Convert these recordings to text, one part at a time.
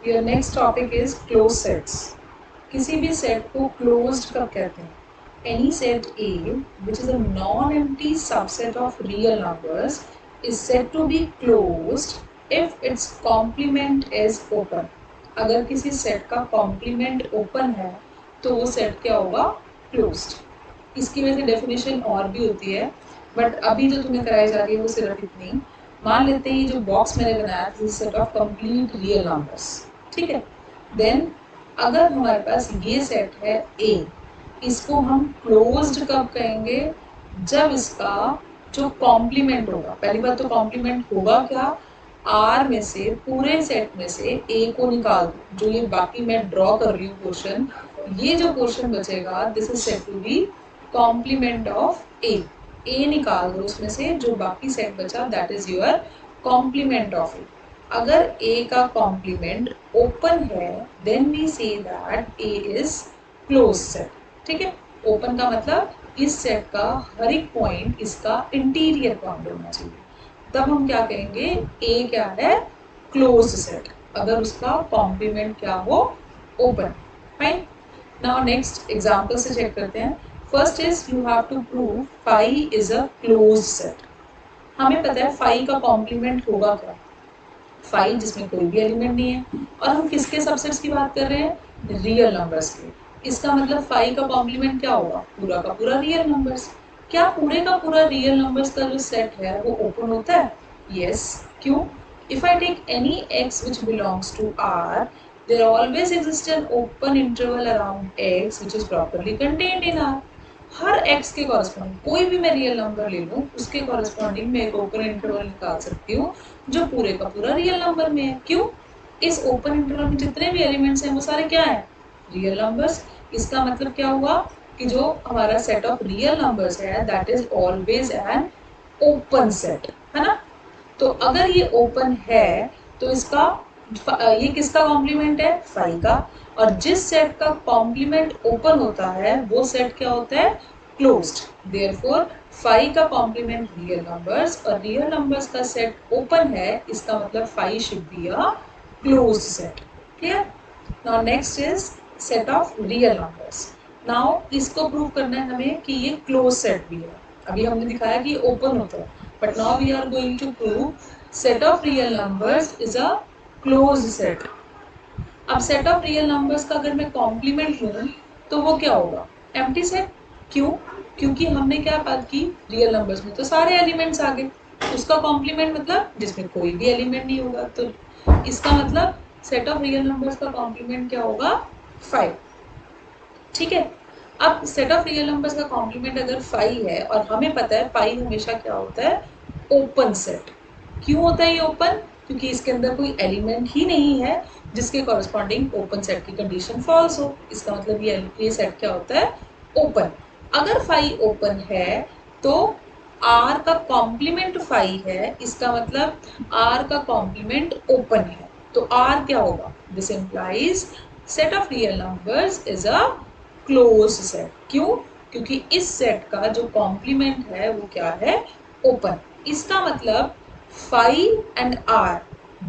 Your next topic is close sets. किसी भी set को क्लोज्ड कब कहते हैं? Any set A which is a non empty subset of real numbers is said to be closed if its complement is open. अगर किसी set का complement open है तो वो सेट क्या होगा? क्लोज्ड। इसकी वजह से डेफिनेशन और भी होती है, बट अभी जो तुम्हें कराई जा रही है वो सिर्फ इतनी। मान लेते हैं ये जो बॉक्स मैंने बनाया था set of complete real numbers, ठीक है। देन अगर हमारे पास ये सेट है ए, इसको हम क्लोज्ड कब कहेंगे? जब इसका जो कॉम्प्लीमेंट होगा, पहली बात तो कॉम्प्लीमेंट होगा क्या? आर में से, पूरे सेट में से ए को निकाल दो। जो ये बाकी मैं ड्रॉ कर रही हूँ पोर्शन, ये जो पोर्शन बचेगा this is said to be complement of A. A निकाल दो उसमें से, जो बाकी सेट बचा that is your complement of A. अगर ए का कॉम्प्लीमेंट ओपन है then we say that A is close set, ठीक है। ओपन का मतलब इस सेट का हर एक पॉइंट इसका इंटीरियर पॉइंट होना चाहिए, तब हम क्या कहेंगे? ए क्या है? क्लोज सेट, अगर उसका कॉम्प्लीमेंट क्या हो? Open. Fine. Now next example से चेक करते हैं। First is you have to prove phi is a close set. हमें पता है फाई का कॉम्प्लीमेंट होगा क्या? फाई जिसमें कोई भी एलिमेंट नहीं है, और हम किसके सबसेट्स की बात कर रहे हैं? रियल नंबर्स के। इसका मतलब फाई का कॉम्प्लीमेंट क्या होगा? पूरा का पूरा रियल नंबर्स। क्या पूरे का पूरा रियल नंबर्स का जो सेट है वो ओपन होता है? यस। क्यों? If I take any X which belongs to R, there always exists an open interval around x which is properly contained in R. Her x के कॉरेस्पॉन्डिंग कोई भी मैं रियल नंबर ले लूँ उसके कॉरेस्पॉन्डिंग मैं एक ओपन इंटरवल निकाल सकती हूँ जो पूरे का पूरा रियल नंबर में है। क्यों? इस ओपन इंटरवल में जितने भी एलिमेंट्स हैं वो सारे क्या हैं? Real numbers. इसका मतलब क्या हुआ कि जो हमारा सेट ऑफ रियल नंबर्स है that is always an open set, है ना। तो अगर ये ओपन है तो इसका ये किसका कॉम्प्लीमेंट है? फाई का। और जिस सेट का कॉम्प्लीमेंट ओपन होता है वो सेट क्या होता है? क्लोज्ड। देयरफॉर फाई का कॉम्प्लीमेंट रियल नंबर्स और रियल नंबर्स का सेट ओपन है, इसका मतलब phi should be a closed set. Clear? Now next is set of real numbers. Now इसको प्रूव करना है हमें कि ये क्लोज सेट भी है। अभी हमने दिखाया कि ओपन होता है, but now we are going to prove set of real numbers is a close set. अब सेट ऑफ रियल नंबर्स का अगर मैं कॉम्प्लीमेंट लूँ तो वो क्या होगा? Empty set. क्यों? क्योंकि हमने क्या बात की? रियल नंबर्स में तो सारे एलिमेंट्स आ गए, उसका कॉम्प्लीमेंट मतलब जिसमें कोई भी एलिमेंट नहीं होगा, तो इसका मतलब सेट ऑफ रियल नंबर्स का कॉम्प्लीमेंट क्या होगा? 5। ठीक है। अब सेट ऑफ रियल नंबर्स का कॉम्प्लीमेंट अगर 5 है और हमें पता है 5 हमेशा क्या होता है? Open set. क्यों होता है ये ओपन? क्योंकि इसके अंदर कोई एलिमेंट ही नहीं है जिसके कॉरेस्पॉन्डिंग ओपन सेट की कंडीशन फॉल्स हो। इसका मतलब ये सेट क्या होता है? ओपन। अगर 5 ओपन है तो R का कॉम्प्लीमेंट 5 है, इसका मतलब R का कॉम्प्लीमेंट ओपन है, तो R क्या होगा? This implies set of real numbers is a close set. क्यों? क्योंकि इस सेट का जो कॉम्प्लीमेंट है वो क्या है? ओपन। इसका मतलब 5 and R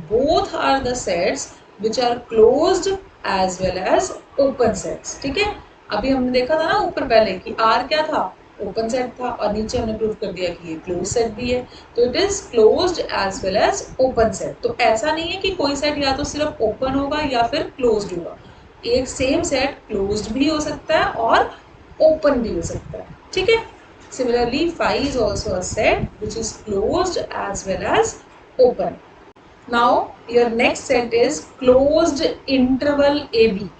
both are the sets which are closed as well as open sets। ठीक है। अभी हमने देखा था ना ऊपर पहले कि R क्या था? ओपन सेट था, और नीचे हमने प्रूव कर दिया कि ये क्लोज सेट भी है, तो it is closed as well as open set. तो ऐसा नहीं है कि कोई सेट या तो सिर्फ ओपन होगा या फिर क्लोज्ड होगा। एक सेम सेट क्लोज्ड भी हो सकता है और ओपन भी हो सकता है। ठीक है। Similarly, phi is also a set which is closed as well as open. Now, your next set is closed interval AB.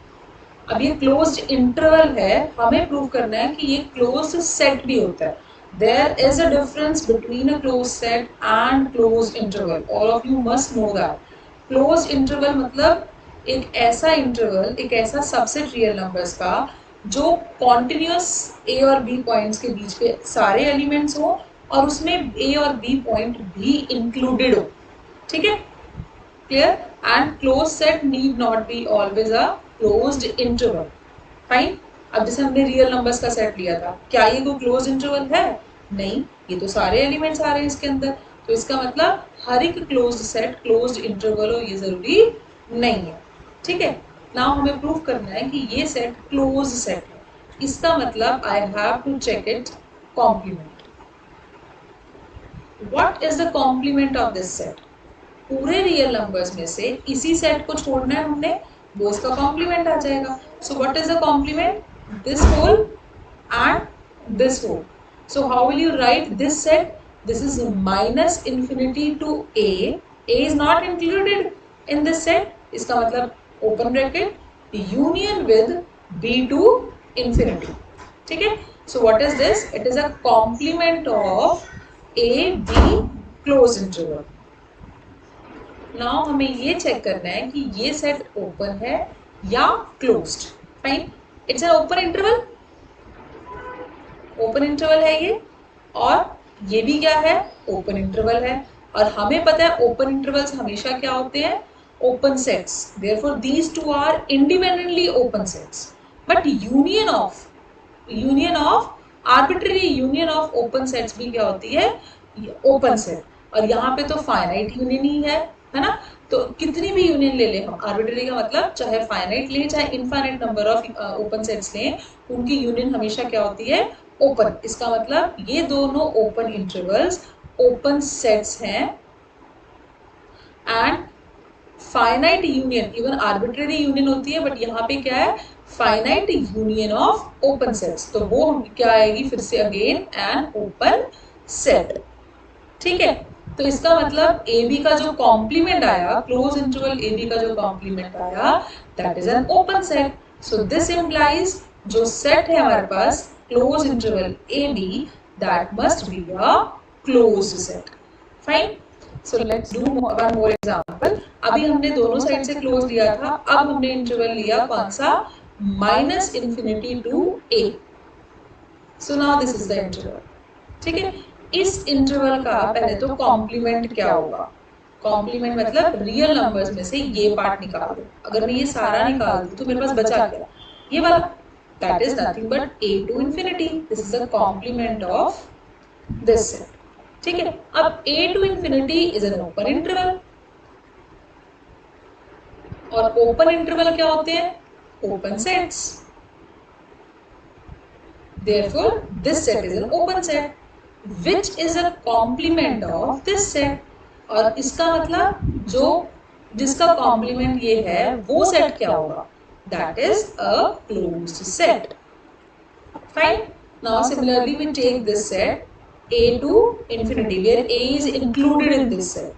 अब ये क्लोज्ड इंटरवल है, हमें प्रूव करना है कि ये क्लोज्ड सेट भी होता है। There is a difference between a close set and closed interval. All of you must know that. Closed interval मतलब एक ऐसा इंटरवल, एक ऐसा सबसेट रियल नंबर्स का जो कॉन्टिन्यूस ए और बी पॉइंट्स के बीच पे सारे एलिमेंट्स हो और उसमें ए और बी पॉइंट भी इंक्लूडेड हो। ठीक है। Clear? And closed set need not be always a closed interval. Fine? अब जैसे हमने रियल नंबर्स का सेट लिया था, क्या ये कोई क्लोज इंटरवल है? नहीं, ये तो सारे एलिमेंट्स आ रहे हैं इसके अंदर, तो इसका मतलब हर एक क्लोज्ड सेट क्लोज्ड इंटरवल हो ये जरूरी नहीं है। ठीक है। नाउ हमें प्रूव करना है कि ये सेट क्लोज सेट है, इसका मतलब I have to check it complement. What is the complement of this set? पूरे रियल नंबर्स में से इसी सेट को छोड़ना है हमने, वो इसका कॉम्प्लीमेंट आ जाएगा। So what is the complement? This whole and this whole. So how will you write this set? This is minus infinity to A is not included in this set, इसका मतलब open bracket union with b to infinity। ठीक है। So what is this? It is a complement of a b close interval. Now हमें ये check करना है कि ये सेट ओपन है या closed. Fine, it's an open interval, open interval है ये, और ये भी क्या है? ओपन इंटरवल है। और हमें पता है ओपन इंटरवल्स हमेशा क्या होते हैं? Open sets. Therefore these two are independently open sets. But union of arbitrary union of open sets भी क्या होती है? Open set. और यहाँ पे तो फाइनाइट यूनियन ही है ना? तो कितनी भी यूनियन ले लें हम, आर्बिट्ररी का मतलब चाहे फाइनाइट लें चाहे infinite number of open sets लें, उनकी यूनियन हमेशा क्या होती है? ओपन। इसका मतलब ये दोनों ओपन इंटरवल्स ओपन सेट्स हैं। And finite union, even arbitrary union होती है, बट यहाँ पे क्या है? Finite union of open sets. तो वो क्या आएगी फिर से? Again an open set. ठीक है। तो इसका मतलब ए बी का जो कॉम्प्लीमेंट आया, क्लोज इंटरवल ए बी का जो कॉम्प्लीमेंट आया, that is an open set. So this implies जो सेट है हमारे पास close interval A B, that must be a close set. Fine. So let's do one more example. अभी हमने दोनों साइड से क्लोज लिया था, अब हमने इंटरवल लिया कौन सा? Minus infinity to A. So now this is the interval. ठीक है। इस इंटरवल का पहले तो कॉम्प्लीमेंट क्या होगा? कॉम्प्लीमेंट मतलब रियल नंबर्स में से ये पार्ट निकाल दो। अगर मैं ये सारा निकाल दूं तो मेरे पास बचा क्या? ये वाला, that is nothing but a to infinity। This is the complement of this set. ठीक है। अब a to infinity is an open interval, और ओपन इंटरवल क्या होते हैं? Open sets. Therefore, this set is an open set, which is a complement of this set। और इसका मतलब जो जिसका कॉम्प्लीमेंट ये है वो सेट क्या होगा? That is a closed set। Fine। Now similarly we take this set a to infinity where a is included in this set।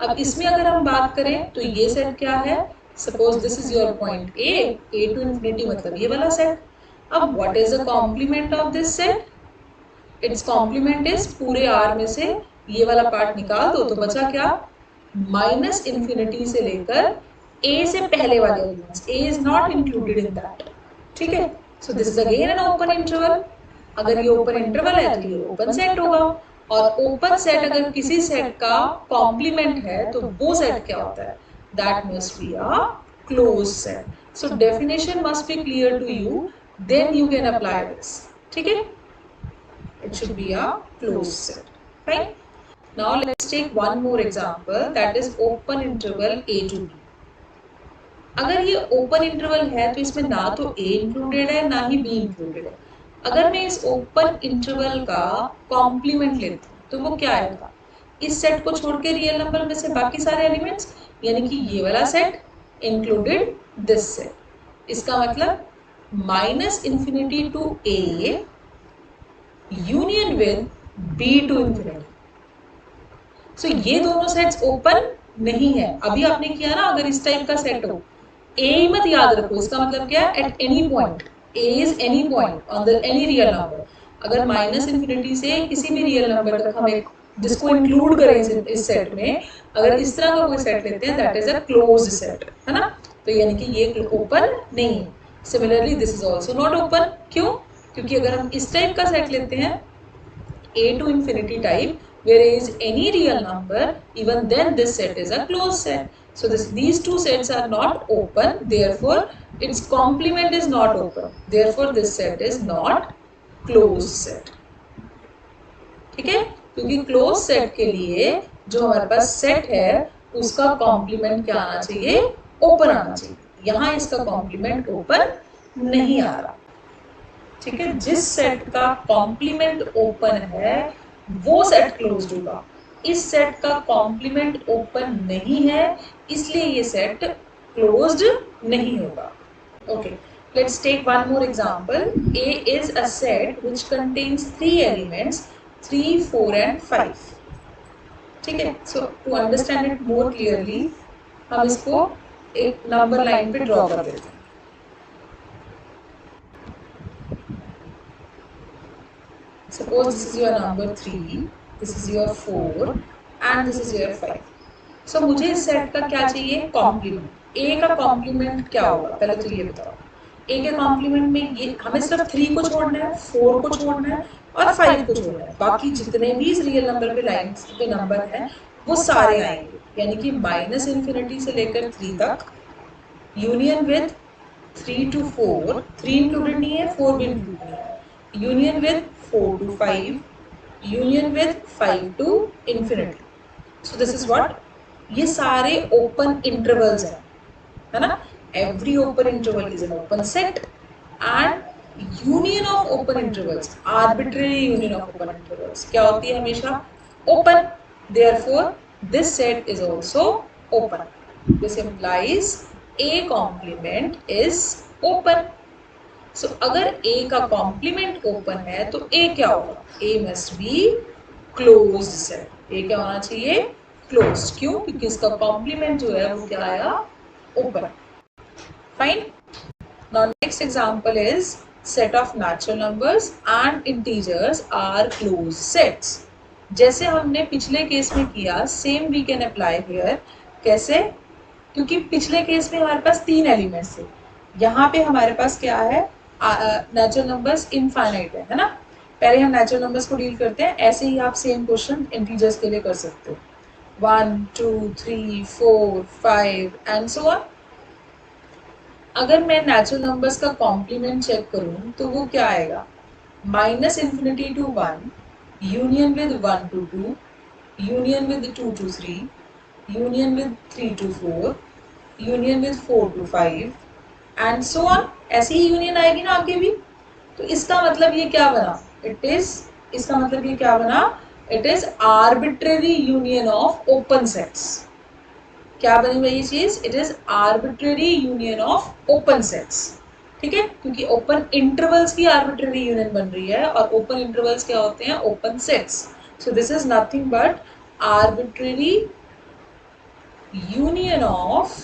अब इसमें अगर हम बात करें तो ये सेट क्या है? Suppose this is your point a to infinity मतलब ये वाला सेट। अब what is the complement of this set? Its complement is पूरे R में से ये वाला पार्ट निकाल दो तो बचा क्या? माइनस इंफिनिटी से लेकर a से पहले वाले elements, a is not included in that। ठीक है। So this is again an open interval. अगर ये ओपन इंटरवल है तो ये ओपन सेट होगा, और ओपन सेट अगर किसी सेट का कॉम्प्लीमेंट है तो वो सेट क्या होता है? That must be a close set. So definition must be clear to you, then you can apply this. ठीक है। It should be a close set. Fine. Now let's take one more example, that is open interval a to b। अगर ये open interval है तो इसमें ना तो a included है ना ही b इंक्लूडेड है। अगर मैं इस ओपन इंटरवल का कॉम्प्लीमेंट लेती हूँ तो वो क्या आएगा? इस सेट को छोड़ के रियल नंबर में से बाकी सारे एलिमेंट्स, यानी कि ये वाला सेट इंक्लूडेड दिस सेट। इसका मतलब minus infinity to a union with b to infinity. So ये दोनों सेट्स ओपन नहीं है। अभी आपने किया ना, अगर इस टाइप का सेट हो, a मत याद रखो, इसका मतलब क्या है? At any point, a is any point on the any real number. अगर माइनस इंफिनिटी से किसी भी रियल नंबर तक हम एक जिसको इंक्लूड करें इस सेट में, अगर इस तरह का कोई सेट लेते हैं, that is a close set, है ना? तो यानी कि ये ओपन नहीं है। Similarly this is also not open. क्यों? क्योंकि अगर हम इस टाइप का सेट लेते हैं a to infinity type where a is any real number, even then this set is a closed set। So these two sets are not open, therefore its complement is not open, therefore this set is not closed set। ठीक है। क्योंकि closed set के लिए जो हमारे पास set है उसका complement क्या आना चाहिए? ओपन आना चाहिए। यहाँ इसका कॉम्प्लीमेंट ओपन नहीं आ रहा। ठीक है, जिस सेट का कॉम्प्लीमेंट ओपन है वो सेट क्लोज्ड होगा। इस सेट का कॉम्प्लीमेंट ओपन नहीं है, इसलिए ये सेट क्लोज्ड नहीं होगा। Okay, let's take one more example. A is a set which contains three elements 3, 4 and 5. ठीक है, so to understand it more clearly हम इसको एक नंबर लाइन पे ड्रॉ कर देते हैं। Suppose this is your number 3, this is your 4 and this is your 5. So मुझे इस सेट का क्या चाहिए? कॉम्प्लीमेंट। ए का कॉम्प्लीमेंट क्या होगा पहले तो ये बताओ। ए के कॉम्प्लीमेंट में ये हमें सिर्फ 3 को छोड़ना है, 4 को छोड़ना है और 5 को छोड़ना है। बाकी जितने भी इस रियल नंबर पे लाइंस पे नंबर हैं वो सारे आएंगे, यानी कि माइनस इन्फिनिटी से लेकर 3 तक, यूनियन विद 3 to 4, 3 इंक्लूडेड नहीं है, 4 भी इंक्लूडेड नहीं है, union with 4 to 5, union with 5 to infinity. So this is what, ये सारे ओपन इंटरवल्स हैं, है ना। Every open interval is an open set and union of open intervals, arbitrary union of open intervals क्या होती है? हमेशा open. Therefore this set is also open. This implies A complement is open. So अगर A का complement open है तो A क्या होगा? A must be closed set. A क्या होना चाहिए? Closed. क्यों? क्योंकि इसका complement जो है वो क्या आया? Open. Fine. Now next example is set of natural numbers and integers are closed sets. जैसे हमने पिछले केस में किया, same we can apply here. कैसे? क्योंकि पिछले केस में हमारे पास 3 एलिमेंट्स थे, यहाँ पे हमारे पास क्या है? नेचुरल नंबर्स इनफाइनाइट है ना। पहले हम नेचुरल नंबर्स को डील करते हैं, ऐसे ही आप सेम क्वेश्चन इंटीजर्स के लिए कर सकते हो। 1, 2, 3, 4, 5 एंड सो ऑन। अगर मैं नेचुरल नंबर्स का कॉम्प्लीमेंट चेक करूं तो वो क्या आएगा? Minus infinity to 1, union with 1 to 2, union with 2 to 3, union with 3 to 4, union with 4 to 5 and so on. ऐसी ही यूनियन आएगी ना आगे भी। तो इसका मतलब ये क्या बना? इसका मतलब ये क्या बना? It is arbitrary union of open sets. क्या बनी हुई ये चीज? It is arbitrary union of open sets. ठीक है, क्योंकि ओपन इंटरवल्स की आर्बिट्रेरी यूनियन बन रही है और ओपन इंटरवल्स क्या होते हैं? Open sets. So this is nothing but arbitrary union of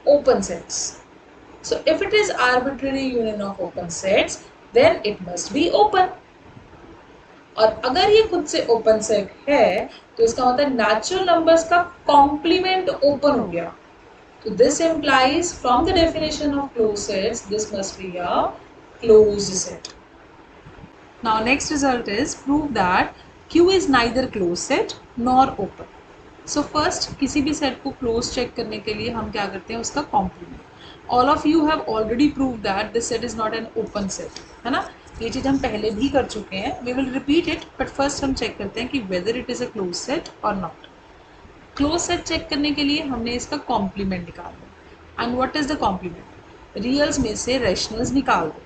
open sets. So if it is arbitrary union of open sets, then it must be open. और अगर ये खुद से ओपन सेट है तो इसका मतलब नेचुरल नंबर्स का कॉम्प्लीमेंट ओपन हो गया। तो this implies from the definition of closed sets, this must be a closed set. Now next result is prove that Q is neither closed set nor open. So first किसी भी set को close check करने के लिए हम क्या करते हैं? उसका complement. All of you have already prove that this set is not an open set, है ना। ये चीज़ हम पहले भी कर चुके हैं, we will repeat it, but first हम चेक करते हैं कि whether it is a close set और नॉट। क्लोज सेट चेक करने के लिए हमने इसका कॉम्प्लीमेंट निकालना। And what is the complement? Reals में से रैशनल्स निकाल दो।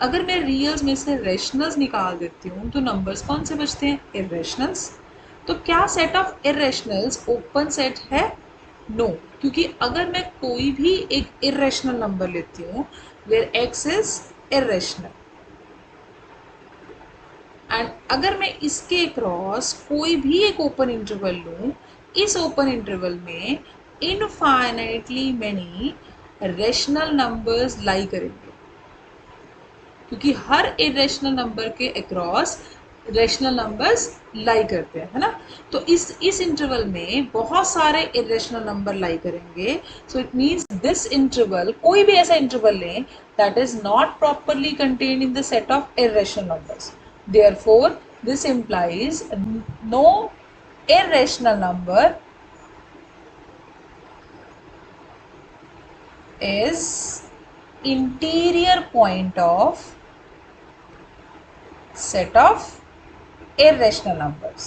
अगर मैं रियल्स में से रैशनल्स निकाल देती हूँ तो नंबर्स कौन से बचते हैं? इर्रेशनल्स। तो क्या सेट ऑफ इर्रेशनल्स ओपन सेट है? नो, क्योंकि अगर मैं कोई भी एक इर्रेशनल नंबर लेती हूँ where x is irrational and अगर मैं इसके क्रॉस कोई भी एक ओपन इंटरवल लूँ, इस ओपन इंटरवल में इनफाइनाइटली मेनी रेशनल नंबर्स लाई करेंगे, क्योंकि हर इरेशनल नंबर के अक्रॉस रेशनल नंबर्स लाई करते हैं, है ना। तो इस इंटरवल में बहुत सारे इरेशनल नंबर लाई करेंगे। So it means this interval, कोई भी ऐसा इंटरवल लें that is not properly contained in the set of irrational numbers. Therefore this implies no irrational number is interior point of set of irrational numbers.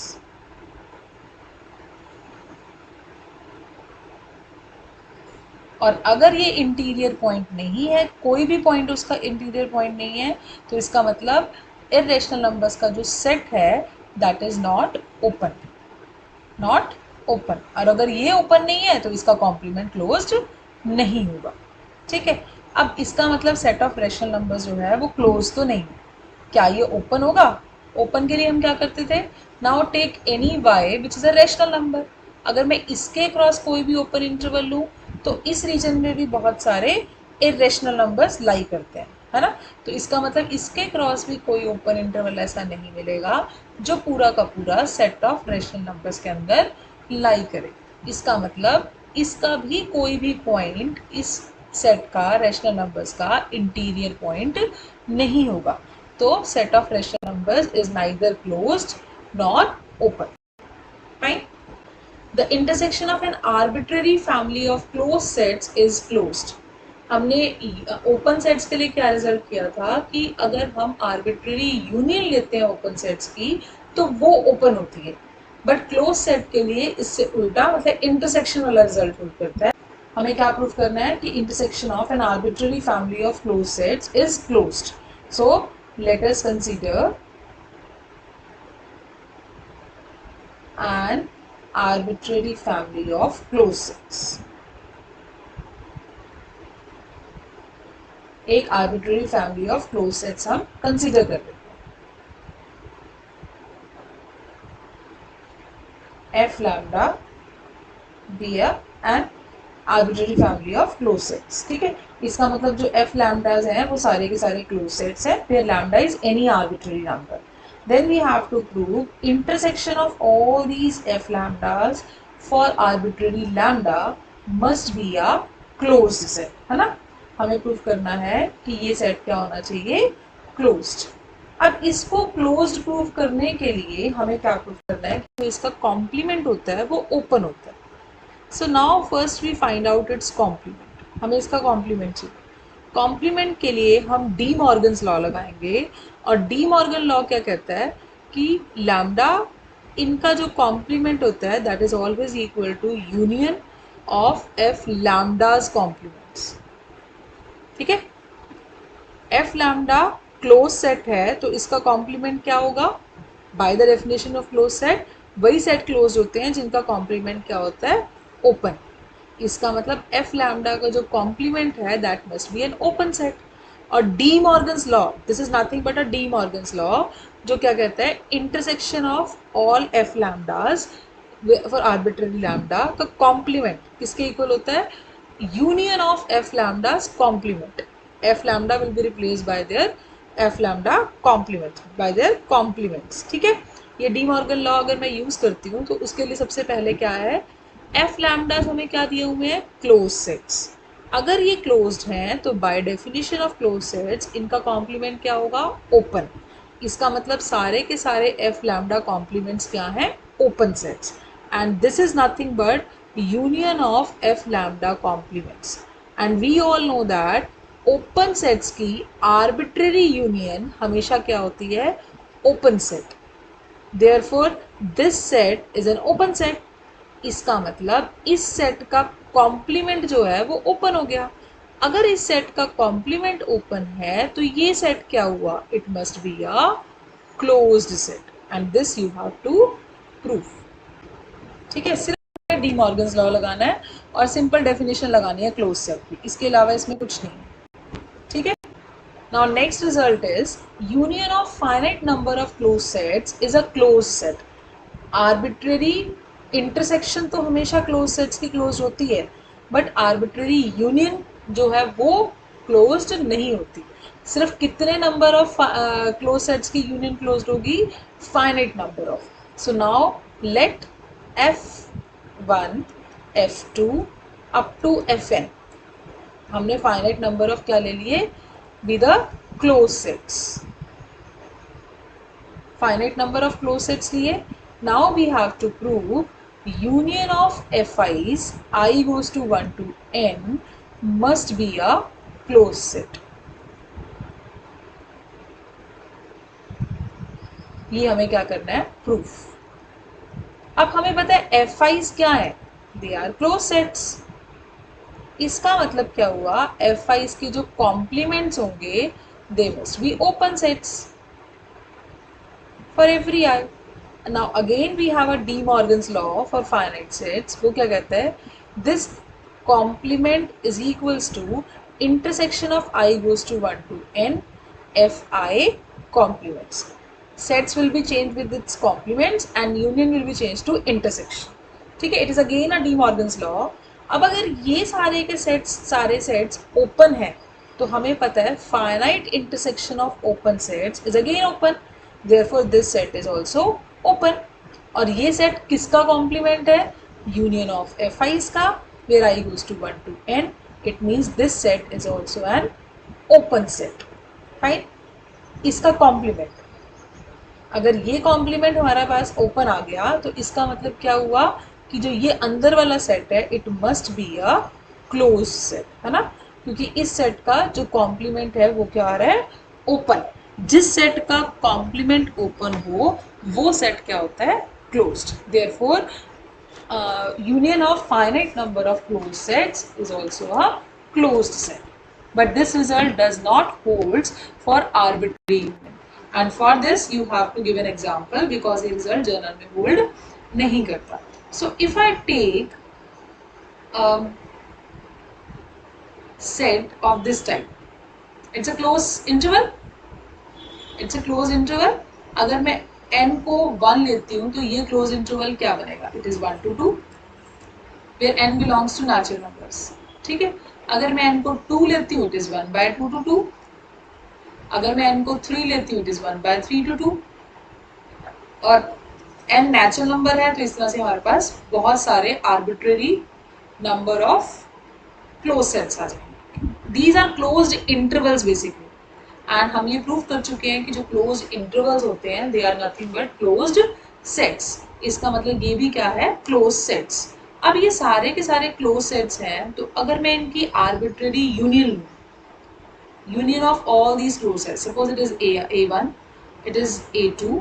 और अगर ये interior point नहीं है, कोई भी पॉइंट उसका इंटीरियर पॉइंट नहीं है, तो इसका मतलब इरेशनल नंबर्स का जो सेट है that is not open, not open. और अगर ये ओपन नहीं है तो इसका कॉम्प्लीमेंट क्लोज्ड नहीं होगा। ठीक है, अब इसका मतलब सेट ऑफ रैशनल नंबर्स जो है वो क्लोज तो नहीं है। क्या ये ओपन होगा? ओपन के लिए हम क्या करते थे, now take any y which is a rational number. अगर मैं इसके क्रॉस कोई भी ओपन इंटरवल लूँ तो इस रीजन में भी बहुत सारे इरेशनल नंबर्स लाई करते हैं, है ना। तो इसका मतलब इसके क्रॉस भी कोई ओपन इंटरवल ऐसा नहीं मिलेगा जो पूरा का पूरा सेट ऑफ रैशनल नंबर्स के अंदर लाई करे। इसका मतलब इसका भी कोई भी पॉइंट इस सेट का रैशनल नंबर्स का इंटीरियर पॉइंट नहीं होगा। तो set of rational numbers is neither closed nor open. Fine. The intersection of an arbitrary family of closed sets is closed. हमने ओपन सेट्स के लिए क्या रिजल्ट किया था कि अगर हम आर्बिट्ररी यूनियन लेते हैं ओपन सेट्स की तो वो ओपन होती है, बट क्लोज सेट के लिए इससे उल्टा, मतलब इंटरसेक्शन वाला रिजल्ट होल्ड करता है। हमें क्या प्रूव करना है कि intersection of N arbitrary family of close sets is closed. So let us consider an arbitrary family of closed sets। एक arbitrary family of closed sets हम कंसीडर कर लेते हैं। f lambda be an arbitrary family of closed sets। ठीक है, इसका मतलब जो f lambdas हैं वो सारे के सारे closed sets हैं, where lambda is any arbitrary number। Then we have to prove intersection of all these f lambdas for arbitrary lambda must be a closed set, है ना। हमें प्रूव करना है कि ये सेट क्या होना चाहिए, क्लोज्ड। अब इसको क्लोज्ड प्रूव करने के लिए हमें क्या प्रूव करना है कि जो इसका कॉम्प्लीमेंट होता है वो ओपन होता है। So now first we find out its complement. हमें इसका कॉम्प्लीमेंट चाहिए। कॉम्प्लीमेंट के लिए हम डी मॉर्गन्स लॉ लगाएंगे, और डी मॉर्गन लॉ क्या कहता है कि लैम्डा इनका जो कॉम्प्लीमेंट होता है that is always equal to union of F lambdas complements. ठीक है, एफ लैम्डा क्लोज सेट है तो इसका कॉम्प्लीमेंट क्या होगा, by the definition of close set वही सेट क्लोज होते हैं जिनका कॉम्प्लीमेंट क्या होता है, ओपन। इसका मतलब एफ लैम्डा का जो कॉम्प्लीमेंट है that must be an open set. और De Morgan's law, this is nothing but a De Morgan's law, जो क्या कहता है, intersection of all F lambdas for arbitrary lambda का कॉम्प्लीमेंट किसके इक्वल होता है, union of F lambdas complement. F lambda will be replace by their F lambda complement, by their complements. ठीक है, ये डी मॉर्गन लॉ अगर मैं use करती हूँ तो उसके लिए सबसे पहले क्या है, एफ लैम्डास हमें क्या दिए हुए हैं, क्लोज सेट्स। अगर ये क्लोज्ड हैं तो by definition of close sets इनका कॉम्प्लीमेंट क्या होगा, ओपन। इसका मतलब सारे के सारे एफ लैम्डा कॉम्प्लीमेंट्स क्या हैं, open sets. And this is nothing but union of F lambda complements. And we all know that open sets की आर्बिट्ररी यूनियन हमेशा क्या होती है, open set. Therefore, this set is an open set। इसका मतलब इस सेट का complement जो है वो ओपन हो गया। अगर इस सेट का कॉम्प्लीमेंट ओपन है तो ये सेट क्या हुआ, it must be a closed set and this you have to prove. ठीक है, सिर्फ डी मॉर्गन्स लॉ लगाना है और सिंपल डेफिनेशन लगानी है क्लोज सेट की, इसके अलावा इसमें कुछ नहीं है। ठीक है, now next result is union of finite number of closed sets is a closed set। Arbitrary intersection तो हमेशा क्लोज सेट्स की क्लोज होती है, बट आर्बिट्ररी यूनियन जो है वो क्लोज्ड नहीं होती। सिर्फ कितने नंबर ऑफ क्लोज सेट्स की यूनियन क्लोज्ड होगी, finite number of. So now let F1 F2 up to Fn, हमने फाइनाइट नंबर ऑफ क्या ले लिए, with the close sets, finite number of closed sets लिए। Now we have to prove union of fi's I goes to 1 to n must be a closed set। ये हमें क्या करना है, प्रूफ। अब हमें पता है fi's क्या है, they are closed sets। इसका मतलब क्या हुआ, एफ आईज के जो कॉम्प्लीमेंट्स होंगे they must be open sets for every I. Now again we have a De Morgan's law for finite sets. वो क्या कहता है, this complement is equals to intersection of I goes to 1 to n fi complements. Sets will be changed with its complements and union will be changed to intersection. ठीक है, it is again a De Morgan's law. अब अगर ये सारे sets open है तो हमें पता है finite intersection of open sets is again open, therefore this set is also open. और ये सेट किसका कॉम्प्लीमेंट है, यूनियन ऑफ एफ आईज का, where I goes to 1 to n. It means this set is also an open set. Fine. इसका complement, अगर ये complement हमारे पास open आ गया तो इसका मतलब क्या हुआ कि जो ये अंदर वाला सेट है it must be a close set, है ना, क्योंकि इस सेट का जो कॉम्प्लीमेंट है वो क्या आ रहा है, ओपन. जिस सेट का कॉम्प्लीमेंट ओपन हो वो सेट क्या होता है, closed. Therefore union of finite number of closed sets is also a closed set. But this result does not hold for arbitrary union. And for this you have to give an example because ये result journal में hold नहीं करता. So if I take a set of this type, it's a closed interval. It's a closed interval. अगर मैं n को 1 लेती हूँ तो ये क्लोज इंटरवल क्या बनेगा, it is 1 to 2 where n belongs to natural numbers. ठीक है, अगर मैं n को 2 लेती हूँ इट इज 1 by 2 to 2. अगर मैं n को 3 लेती हूँ इट इज 1 by 3 to 2. और n नेचुरल नंबर है तो इस तरह से हमारे पास बहुत सारे arbitrary number of close sets आ जाएंगे. These are closed intervals basically. And हम ये प्रूव कर चुके हैं कि जो क्लोज्ड इंटरवल्स होते हैं they are nothing but closed sets. इसका मतलब ये भी क्या है, क्लोज सेट्स. अब ये सारे के सारे क्लोज सेट्स हैं तो अगर मैं इनकी आर्बिट्रेरी यूनियन लूँ, union of all these close sets, suppose it is A1, it is A2,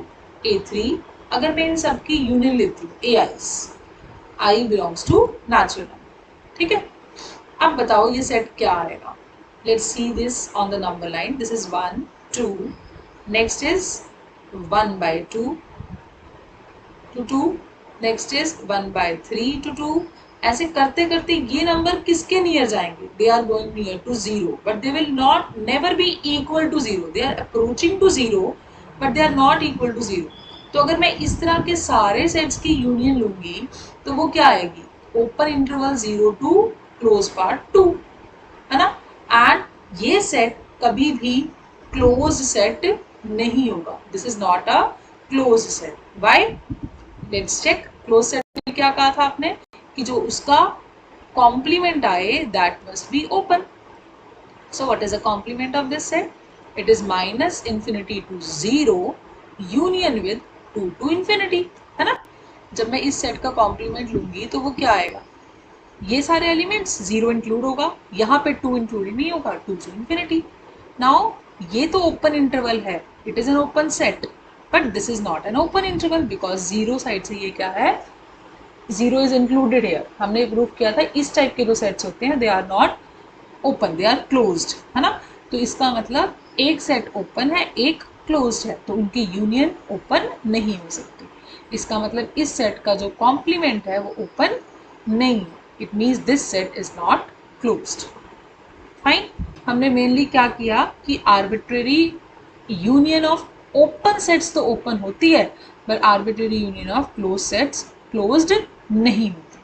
A3, अगर मैं इन सब की यूनियन लेती हूँ AIs, I belongs to natural number. ठीक है, अब बताओ ये सेट क्या आएगा. Let's see this on the number line. This is 1, 2. Next is 1 by 2 to 2. Next is 1 by 3 to 2. ऐसे करते करते ये नंबर किसके नियर जाएंगे, they are going near to 0, but they will not never be equal to 0. They are approaching to 0, but they are not equal to 0. तो अगर मैं इस तरह के सारे सेट्स की यूनियन लूंगी तो वो क्या आएगी, open interval 0 to close part 2, है ना. एंड ये सेट कभी भी क्लोज सेट नहीं होगा. This is not a close set. Why, let's check. Close set क्या कहा था आपने कि जो उसका कॉम्प्लीमेंट आए that must be open. So what is the complement of this set, it is minus infinity to 0 union with 2 to infinity, है ना. जब मैं इस सेट का कॉम्प्लीमेंट लूंगी तो वो क्या आएगा, ये सारे एलिमेंट्स 0 इंक्लूड होगा, यहाँ पे 2 इंक्लूड नहीं होगा, 2 to infinity. नाउ ये तो ओपन इंटरवल है, it is an open set, but this is not an open interval because 0 side से ये क्या है, 0 इज इंक्लूडेड हियर. हमने प्रूव किया था इस टाइप के जो सेट्स होते हैं they are not open, they are closed, है ना. तो इसका मतलब एक सेट ओपन है एक क्लोज्ड है तो उनकी यूनियन ओपन नहीं हो सकती. इसका मतलब इस सेट का जो कॉम्प्लीमेंट है वो ओपन नहीं है. It means this set is not closed. Fine. हमने mainly क्या किया कि arbitrary union of open sets तो open होती है but arbitrary union of closed sets closed नहीं होती.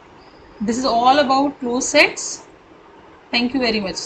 This is all about closed sets. Thank you very much.